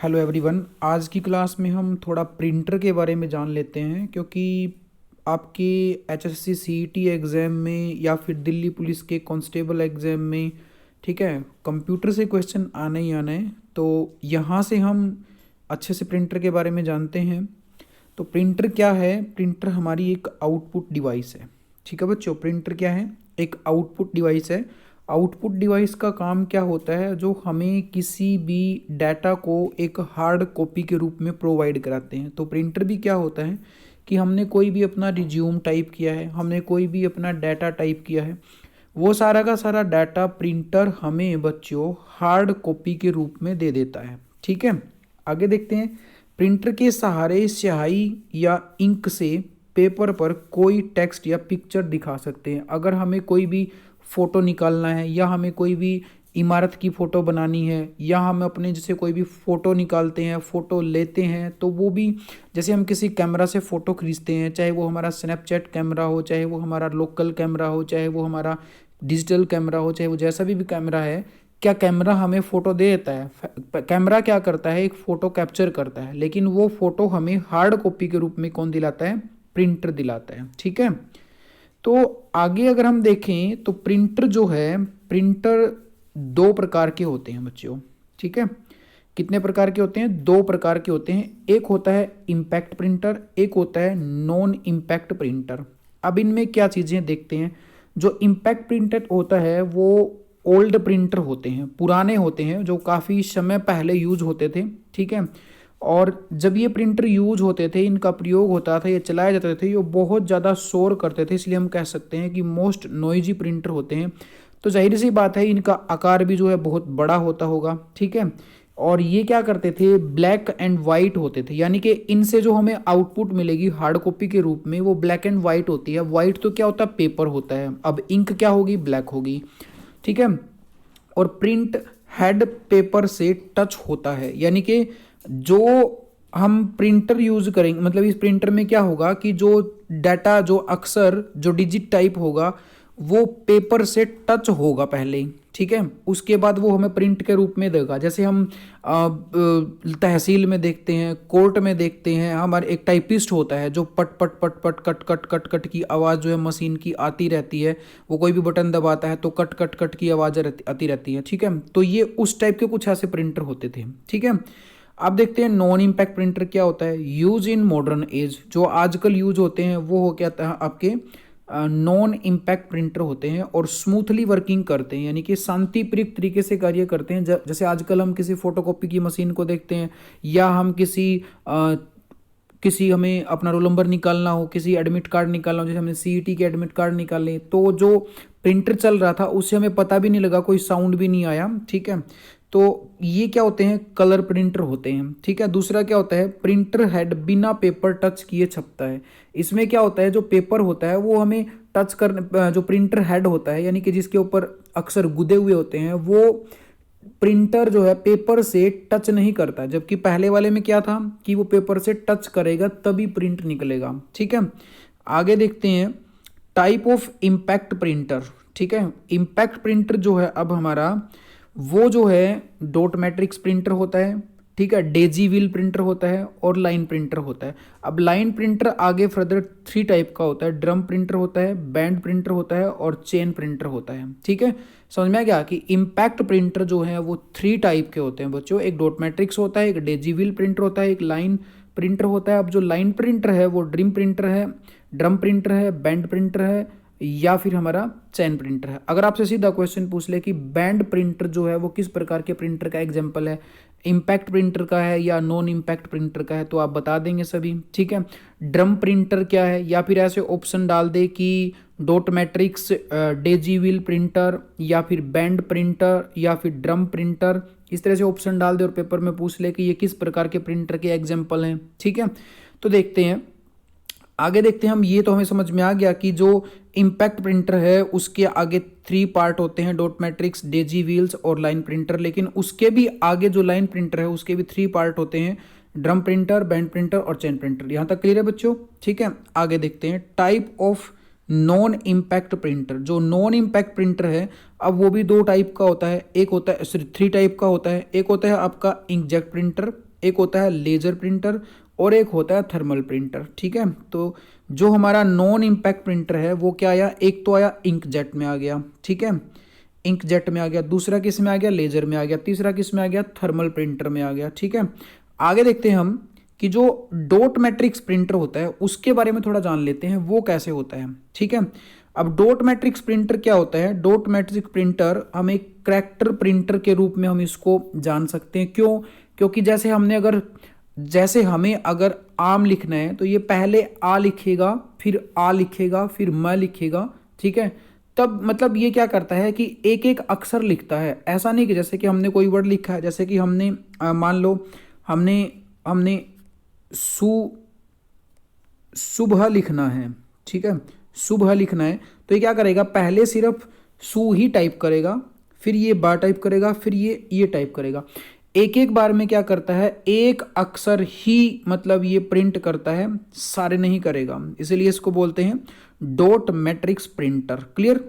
Hello everyone. आज की class में हम थोड़ा प्रिंटर के बारे में जान लेते हैं, क्योंकि आपके एचएससी सीईटी एग्ज़ाम में या फिर दिल्ली पुलिस के कांस्टेबल एग्ज़ाम में, ठीक है, कंप्यूटर से क्वेश्चन आने ही आना है। तो यहाँ से हम अच्छे से प्रिंटर के बारे में जानते हैं। तो प्रिंटर क्या है? प्रिंटर हमारी एक आउटपुट डिवाइस है। ठीक है बच्चों, प्रिंटर क्या है? एक आउटपुट डिवाइस है। आउटपुट डिवाइस का काम क्या होता है? जो हमें किसी भी डाटा को एक हार्ड कॉपी के रूप में प्रोवाइड कराते हैं। तो प्रिंटर भी क्या होता है कि हमने कोई भी अपना रिज्यूम टाइप किया है, हमने कोई भी अपना डाटा टाइप किया है, वो सारा का सारा डाटा प्रिंटर हमें बच्चों हार्ड कॉपी के रूप में दे देता है। ठीक है, आगे देखते हैं। प्रिंटर के सहारे स्याही या इंक से पेपर पर कोई टेक्स्ट या पिक्चर दिखा सकते हैं। अगर हमें कोई भी फ़ोटो निकालना है, या हमें कोई भी इमारत की फ़ोटो बनानी है, या हम अपने जैसे कोई भी फ़ोटो निकालते हैं, फ़ोटो लेते हैं, तो वो भी जैसे हम किसी कैमरा से फ़ोटो खींचते हैं, चाहे वो हमारा स्नैपचैट कैमरा हो, चाहे वो हमारा लोकल कैमरा हो, चाहे वो हमारा डिजिटल कैमरा हो, चाहे वो जैसा भी कैमरा है, क्या कैमरा हमें फ़ोटो दे देता है? कैमरा क्या करता है? एक फ़ोटो कैप्चर करता है, लेकिन वो फ़ोटो हमें हार्ड कॉपी के रूप में कौन दिलाता है? प्रिंटर दिलाता है। ठीक है, तो आगे अगर हम देखें तो प्रिंटर जो है, प्रिंटर दो प्रकार के होते हैं बच्चों। ठीक है, कितने प्रकार के होते हैं? दो प्रकार के होते हैं। एक होता है इम्पैक्ट प्रिंटर, एक होता है नॉन इम्पैक्ट प्रिंटर। अब इनमें क्या चीज़ें देखते हैं। जो इम्पैक्ट प्रिंटर होता है वो ओल्ड प्रिंटर होते हैं, पुराने होते हैं, जो काफ़ी समय पहले यूज होते थे। ठीक है, और जब ये प्रिंटर यूज होते थे, इनका प्रयोग होता था, ये चलाए जाते थे, ये बहुत ज़्यादा शोर करते थे, इसलिए हम कह सकते हैं कि मोस्ट नॉइजी प्रिंटर होते हैं। तो जाहिर सी बात है, इनका आकार भी जो है बहुत बड़ा होता होगा। ठीक है, और ये क्या करते थे? ब्लैक एंड वाइट होते थे, यानी कि इनसे जो हमें आउटपुट मिलेगी हार्ड कॉपी के रूप में, वो ब्लैक एंड वाइट होती है। वाइट तो क्या होता है? पेपर होता है। अब इंक क्या होगी? ब्लैक होगी। ठीक है, और प्रिंट हेड पेपर से टच होता है, यानी कि जो हम प्रिंटर यूज करेंगे, मतलब इस प्रिंटर में क्या होगा कि जो डाटा, जो अक्षर, जो डिजिट टाइप होगा, वो पेपर से टच होगा पहले ही। ठीक है, उसके बाद वो हमें प्रिंट के रूप में देगा। जैसे हम तहसील में देखते हैं, कोर्ट में देखते हैं, हमारे एक टाइपिस्ट होता है जो पट पट पट पट कट कट कट कट की आवाज़ जो है मशीन की आती रहती है। वो कोई भी बटन दबाता है तो कट कट कट की आवाज़ आती रहती है। ठीक है, तो ये उस टाइप के कुछ ऐसे प्रिंटर होते थे। ठीक है, अब देखते हैं नॉन इम्पैक्ट प्रिंटर क्या होता है। यूज इन मॉडर्न एज, जो आजकल यूज होते हैं वो हो क्या था आपके नॉन इम्पैक्ट प्रिंटर होते हैं, और स्मूथली वर्किंग करते हैं, यानी कि शांतिप्रिय तरीके से कार्य करते हैं। जैसे आजकल हम किसी फोटोकॉपी की मशीन को देखते हैं, या हम किसी हमें अपना रोल नंबर निकालना हो, किसी एडमिट कार्ड निकालना हो, जैसे हमने सीईटी के एडमिट कार्ड निकाले, तो जो प्रिंटर चल रहा था उससे हमें पता भी नहीं लगा, कोई साउंड भी नहीं आया। ठीक है, तो ये क्या होते हैं? कलर प्रिंटर होते हैं। ठीक है, दूसरा क्या होता है? प्रिंटर हेड बिना पेपर टच किए छपता है। इसमें क्या होता है? जो पेपर होता है वो हमें टच करने, जो प्रिंटर हेड होता है, यानी कि जिसके ऊपर अक्षर गुदे हुए होते हैं, वो प्रिंटर जो है पेपर से टच नहीं करता। जबकि पहले वाले में क्या था कि वो पेपर से टच करेगा तभी प्रिंट निकलेगा। ठीक है, आगे देखते हैं टाइप ऑफ इम्पैक्ट प्रिंटर। ठीक है, इम्पैक्ट प्रिंटर जो है अब हमारा, वो जो है डॉट मैट्रिक्स प्रिंटर होता है। ठीक है, डेजी व्हील प्रिंटर होता है, और लाइन प्रिंटर होता है। अब लाइन प्रिंटर आगे फर्दर थ्री टाइप का होता है। ड्रम प्रिंटर होता है, बैंड प्रिंटर होता है, और चेन प्रिंटर होता है। ठीक है, समझ में आ गया कि इम्पैक्ट प्रिंटर जो है वो थ्री टाइप के होते हैं बच्चों। एक डॉट मैट्रिक्स होता है, एक डेजी व्हील प्रिंटर होता है, एक लाइन प्रिंटर होता है। अब जो लाइन प्रिंटर है वो ड्रीम प्रिंटर है, ड्रम प्रिंटर है, बैंड प्रिंटर है, या फिर हमारा चैन प्रिंटर है। अगर आपसे सीधा क्वेश्चन पूछ ले कि बैंड प्रिंटर जो है वो किस प्रकार के प्रिंटर का एग्जांपल है, इम्पैक्ट प्रिंटर का है या नॉन इम्पैक्ट प्रिंटर का है, तो आप बता देंगे सभी। ठीक है, ड्रम प्रिंटर क्या है, या फिर ऐसे ऑप्शन डाल दे कि dot matrix, Daisy wheel printer, या फिर बैंड प्रिंटर, या फिर ड्रम प्रिंटर। इस तरह से ऑप्शन डाल दे और पेपर में पूछ ले कि ये किस प्रकार के प्रिंटर के एग्जाम्पल हैं। ठीक है, तो देखते हैं, आगे देखते हैं हम। ये तो हमें समझ में आ गया कि जो इम्पैक्ट प्रिंटर है उसके आगे थ्री पार्ट होते हैं, डॉट मैट्रिक्स, डेजी व्हील्स और लाइन प्रिंटर। लेकिन उसके भी आगे जो लाइन प्रिंटर है उसके भी थ्री पार्ट होते हैं, ड्रम प्रिंटर, बैंड प्रिंटर और चेन प्रिंटर। यहाँ तक क्लियर है बच्चों? ठीक है, आगे देखते हैं type of non impact printer. जो नॉन इम्पैक्ट प्रिंटर है, अब वो भी दो टाइप का होता है, एक होता है थ्री टाइप का होता है। एक होता है आपका इंकजेट प्रिंटर, एक होता है लेजर प्रिंटर, और एक होता है थर्मल प्रिंटर। ठीक है, तो जो हमारा नॉन इम्पैक्ट प्रिंटर है वो क्या आया, एक तो आया इंकजेट में आ गया, ठीक है, इंकजेट में आ गया, दूसरा किस में आ गया, लेजर में आ गया, तीसरा किस में आ गया, थर्मल प्रिंटर में आ गया। ठीक है, आगे देखते हैं हम कि जो डॉट मैट्रिक्स प्रिंटर होता है उसके बारे में थोड़ा जान लेते हैं, वो कैसे होता है। ठीक है, अब डॉट मैट्रिक्स प्रिंटर क्या होता है। डॉट मैट्रिक्स प्रिंटर हम एक करैक्टर प्रिंटर के रूप में हम इसको जान सकते हैं। क्यों? क्योंकि जैसे हमें अगर आम लिखना है तो ये पहले आ लिखेगा, फिर आ लिखेगा, फिर म लिखेगा। ठीक है, तब मतलब ये क्या करता है कि एक एक अक्षर लिखता है। ऐसा नहीं कि जैसे कि हमने कोई वर्ड लिखा है, जैसे कि हमने मान लो हमने हमने सु सुबह लिखना है। ठीक है, सुबह लिखना है तो ये क्या करेगा, पहले सिर्फ सु ही टाइप करेगा, फिर ये बा टाइप करेगा, फिर ये टाइप करेगा। एक एक बार में क्या करता है, एक अक्षर ही मतलब ये प्रिंट करता है, सारे नहीं करेगा, इसीलिए इसको बोलते हैं डॉट मैट्रिक्स प्रिंटर। क्लियर?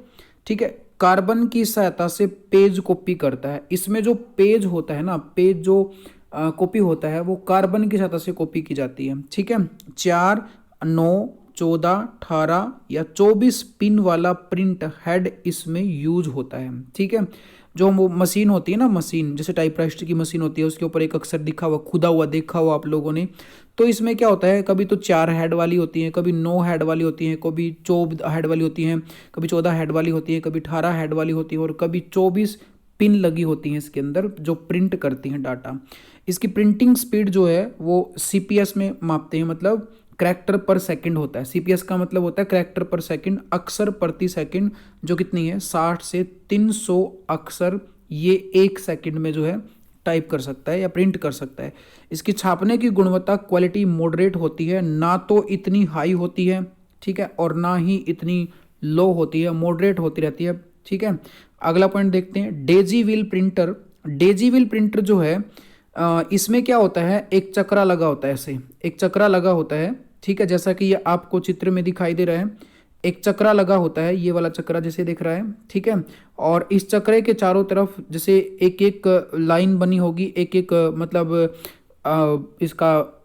ठीक है, कार्बन की सहायता से पेज कॉपी करता है। इसमें जो पेज होता है ना, पेज जो कॉपी होता है वो कार्बन की सहायता से कॉपी की जाती है। ठीक है, 4, 9, 14, 18 या 24 पिन वाला प्रिंट हेड इसमें यूज होता है। ठीक है, जो वो मशीन होती है ना, मशीन जैसे टाइपराइटर की मशीन होती है, उसके ऊपर एक अक्षर दिखा हुआ, खुदा हुआ देखा हुआ आप लोगों ने, तो इसमें क्या होता है, कभी तो 4 हेड वाली होती हैं, कभी 9 हेड वाली होती हैं, कभी 14 हेड वाली होती हैं, कभी 14 हेड वाली होती है, कभी 18 हेड वाली होती है, और कभी 24 पिन लगी होती हैं इसके अंदर जो प्रिंट करती हैं डाटा। इसकी प्रिंटिंग स्पीड जो है वो सीपीएस में मापते हैं, मतलब करैक्टर पर सेकंड होता है। सीपीएस का मतलब होता है करैक्टर पर सेकंड, अक्षर प्रति सेकंड, जो कितनी है 60 से 300 अक्षर ये एक सेकंड में जो है टाइप कर सकता है या प्रिंट कर सकता है। इसकी छापने की गुणवत्ता क्वालिटी मॉडरेट होती है, ना तो इतनी हाई होती है, ठीक है, और ना ही इतनी लो होती है, मॉडरेट होती रहती है। ठीक है, अगला पॉइंट देखते हैं, Daisy wheel printer. Daisy wheel printer जो है इसमें क्या होता है, एक चक्रा लगा होता है, ऐसे एक चक्रा लगा होता है। ठीक है, जैसा कि ये आपको चित्र में दिखाई दे रहा है, एक चक्रा लगा होता है, ये वाला चक्रा जैसे दिख रहा है। ठीक है, और इस चक्रे के चारों तरफ जैसे एक एक लाइन बनी होगी, एक एक मतलब इसका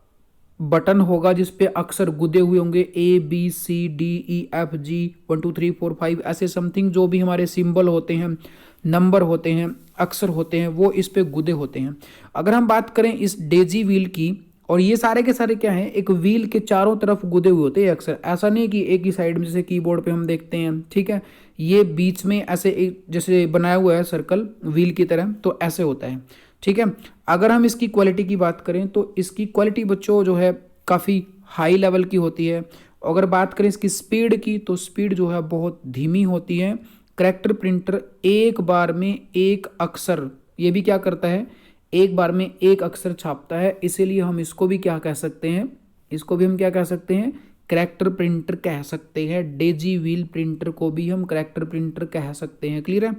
बटन होगा जिस पे अक्षर गुदे हुए होंगे, ABCDEFG 1 2 3 4 5 ऐसे समथिंग, जो भी हमारे सिंबल होते हैं, नंबर होते हैं, अक्षर होते हैं, वो इस पे गुदे होते हैं। अगर हम बात करें इस डेजी व्हील की, और ये सारे के सारे क्या हैं, एक व्हील के चारों तरफ गुदे हुए होते हैं अक्षर। ऐसा नहीं कि एक ही साइड में, जैसे कीबोर्ड पे हम देखते हैं। ठीक है, ये बीच में ऐसे एक जैसे बनाया हुआ है सर्कल व्हील की तरह, तो ऐसे होता है। ठीक है, अगर हम इसकी क्वालिटी की बात करें तो इसकी क्वालिटी बच्चों जो है काफ़ी हाई लेवल की होती है। अगर बात करें इसकी स्पीड की, तो स्पीड जो है बहुत धीमी होती है। करैक्टर प्रिंटर एक बार में एक अक्षर, ये भी क्या करता है, एक बार में एक अक्षर छापता है, इसीलिए हम इसको भी क्या कह सकते हैं, इसको भी हम क्या कह सकते हैं, करैक्टर प्रिंटर कह सकते हैं। डेजी व्हील प्रिंटर को भी हम करैक्टर प्रिंटर कह सकते हैं। क्लियर है?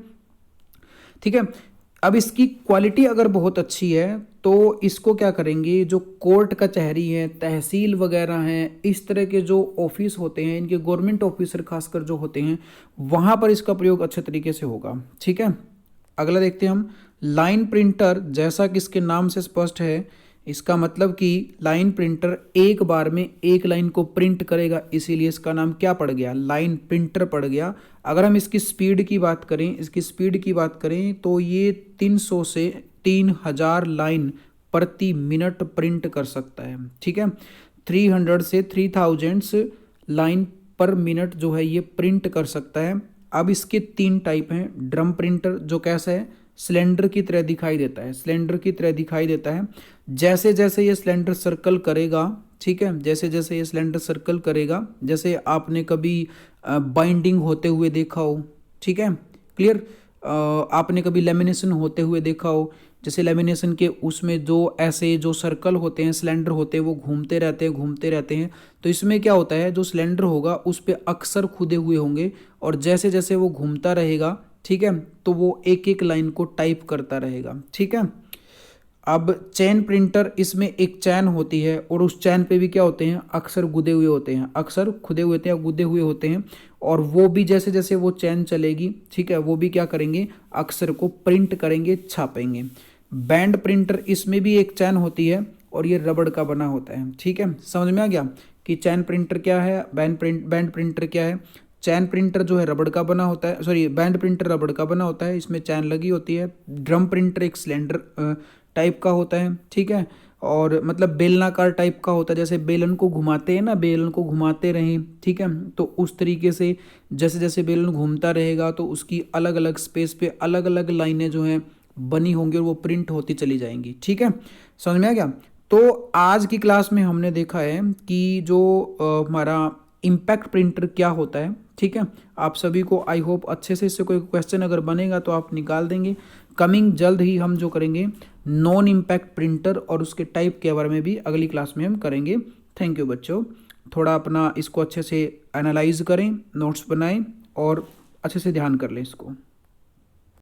ठीक है, अब इसकी क्वालिटी अगर बहुत अच्छी है तो इसको क्या करेंगे, जो कोर्ट कचहरी है, तहसील वगैरह हैं, इस तरह के जो ऑफिस होते हैं, इनके गवर्नमेंट ऑफिसर खासकर जो होते हैं, वहाँ पर इसका प्रयोग अच्छे तरीके से होगा। ठीक है, अगला देखते हैं हम, लाइन प्रिंटर। जैसा कि इसके नाम से स्पष्ट है, इसका मतलब कि लाइन प्रिंटर एक बार में एक लाइन को प्रिंट करेगा, इसीलिए इसका नाम क्या पड़ गया, लाइन प्रिंटर पड़ गया। अगर हम इसकी स्पीड की बात करें, तो ये 300 से 3000 लाइन प्रति मिनट प्रिंट कर सकता है। ठीक है, 300 से 3000 लाइन पर मिनट जो है ये प्रिंट कर सकता है। अब इसके 3 टाइप हैं। ड्रम प्रिंटर जो कैसा है, सिलेंडर की तरह दिखाई देता है, सिलेंडर की तरह दिखाई देता है। जैसे जैसे ये सिलेंडर सर्कल करेगा, ठीक है, जैसे जैसे ये सिलेंडर सर्कल करेगा, जैसे आपने कभी बाइंडिंग होते हुए देखा हो, ठीक है, क्लियर, आपने कभी लेमिनेशन होते हुए देखा हो, जैसे लेमिनेशन के उसमें जो ऐसे जो सर्कल होते हैं, सिलेंडर होते हैं, वो घूमते रहते हैं। तो इसमें क्या होता है, जो सिलेंडर होगा उस पर अक्सर खुदे हुए होंगे, और जैसे जैसे वो घूमता रहेगा, ठीक है, तो वो एक एक लाइन को टाइप करता रहेगा। ठीक है, अब चैन प्रिंटर, इसमें एक चैन होती है और उस चैन पे भी क्या होते हैं, अक्षर गुदे हुए होते हैं, अक्षर खुदे हुए होते हैं, गुदे हुए होते हैं। और वो भी जैसे जैसे वो चैन चलेगी, ठीक है, वो भी क्या करेंगे, अक्षर को प्रिंट करेंगे, छापेंगे। बैंड प्रिंटर, इसमें भी एक चैन होती है और ये रबड़ का बना होता है। ठीक है, समझ में आ गया कि चैन प्रिंटर क्या है, बैंड प्रिंटर क्या है। चैन प्रिंटर जो है रबड़ का बना होता है, सॉरी बैंड प्रिंटर रबड़ का बना होता है, इसमें चैन लगी होती है। ड्रम प्रिंटर एक सिलेंडर टाइप का होता है, ठीक है, और मतलब बेलनाकार टाइप का होता है, जैसे बेलन को घुमाते हैं ना, बेलन को घुमाते रहें, ठीक है, तो उस तरीके से जैसे जैसे बेलन घूमता रहेगा तो उसकी अलग अलग स्पेस पे अलग अलग लाइनें जो हैं बनी होंगी और वो प्रिंट होती चली जाएंगी। ठीक है, समझ में आ गया। तो आज की क्लास में हमने देखा है कि जो हमारा इम्पैक्ट प्रिंटर क्या होता है। ठीक है, आप सभी को आई होप अच्छे से इससे कोई क्वेश्चन अगर बनेगा तो आप निकाल देंगे। कमिंग जल्द ही हम जो करेंगे नॉन इम्पैक्ट प्रिंटर और उसके टाइप के बारे में भी अगली क्लास में हम करेंगे। थैंक यू बच्चों, थोड़ा अपना इसको अच्छे से एनालाइज करें, नोट्स बनाएं और अच्छे से ध्यान कर लें इसको।